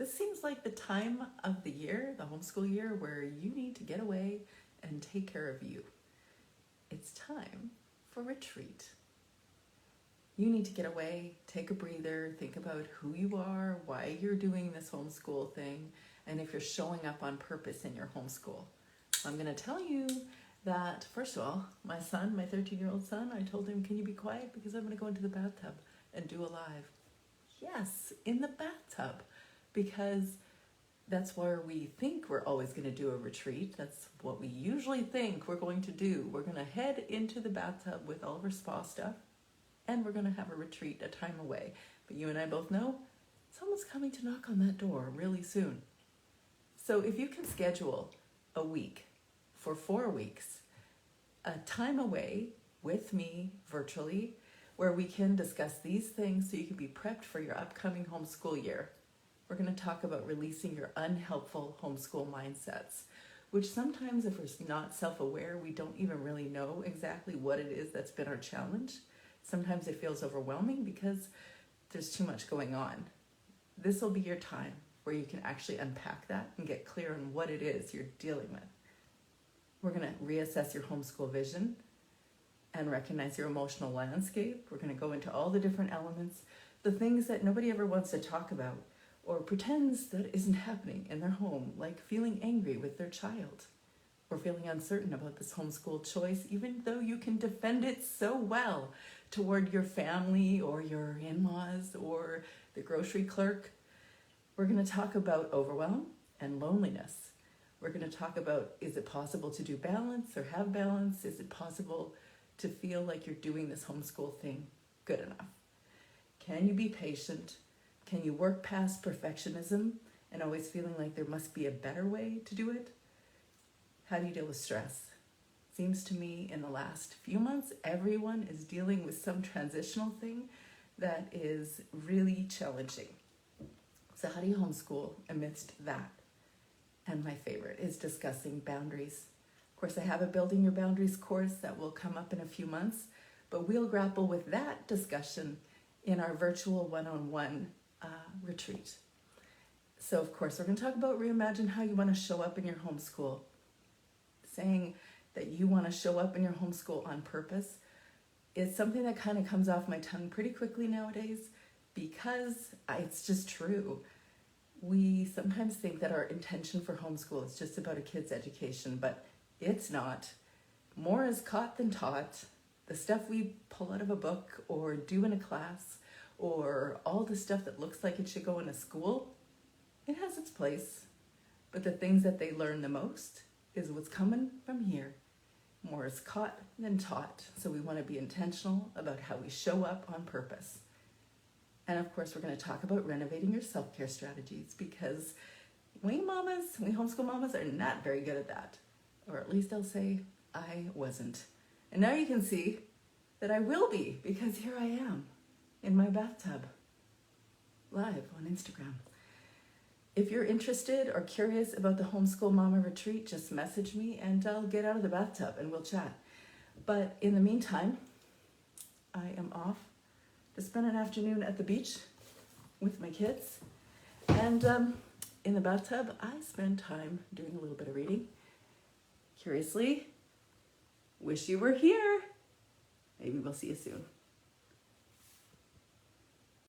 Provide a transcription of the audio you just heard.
This seems like the time of the year, the homeschool year, where you need to get away and take care of you. It's time for retreat. You need to get away, take a breather, think about who you are, why you're doing this homeschool thing, and if you're showing up on purpose in your homeschool. I'm going to tell you that, first of all, my son, my 13-year-old son, I told him, can you be quiet because I'm going to go into the bathtub and do a live. Yes, in the bathtub, because that's where we think we're always going to do a retreat. That's what we usually think we're going to do. We're going to head into the bathtub with all of our spa stuff, and we're going to have a retreat, a time away. But you and I both know someone's coming to knock on that door really soon. So if you can schedule a week for 4 weeks, a time away with me virtually, where we can discuss these things so you can be prepped for your upcoming homeschool year. We're going to talk about releasing your unhelpful homeschool mindsets, which sometimes if we're not self-aware, we don't even really know exactly what it is that's been our challenge. Sometimes it feels overwhelming because there's too much going on. This will be your time where you can actually unpack that and get clear on what it is you're dealing with. We're going to reassess your homeschool vision and recognize your emotional landscape. We're going to go into all the different elements, the things that nobody ever wants to talk about or pretends that isn't happening in their home, like feeling angry with their child or feeling uncertain about this homeschool choice, even though you can defend it so well toward your family or your in-laws or the grocery clerk. We're going to talk about overwhelm and loneliness. We're going to talk about, is it possible to do balance or have balance? Is it possible to feel like you're doing this homeschool thing good enough? Can you be patient? Can you work past perfectionism and always feeling like there must be a better way to do it? How do you deal with stress? Seems to me in the last few months, everyone is dealing with some transitional thing that is really challenging. So how do you homeschool amidst that? And my favorite is discussing boundaries. Of course, I have a Building Your Boundaries course that will come up in a few months, but we'll grapple with that discussion in our virtual one-on-one retreat. So, of course, we're going to talk about reimagine how you want to show up in your homeschool. Saying that you want to show up in your homeschool on purpose is something that kind of comes off my tongue pretty quickly nowadays because it's just true. We sometimes think that our intention for homeschool is just about a kid's education, but it's not. More is caught than taught. The stuff we pull out of a book or do in a class or all the stuff that looks like it should go in a school, it has its place. But the things that they learn the most is what's coming from here. More is caught than taught. So we want to be intentional about how we show up on purpose. And of course, we're going to talk about renovating your self-care strategies because we homeschool mamas are not very good at that. Or at least I'll say I wasn't. And now you can see that I will be because here I am in my bathtub live on Instagram. If you're interested or curious about the Homeschool Mama Retreat, just message me and I'll get out of the bathtub and we'll chat. But in the meantime, I am off to spend an afternoon at the beach with my kids. And in the bathtub, I spend time doing a little bit of reading. Curiously, wish you were here. Maybe we'll see you soon.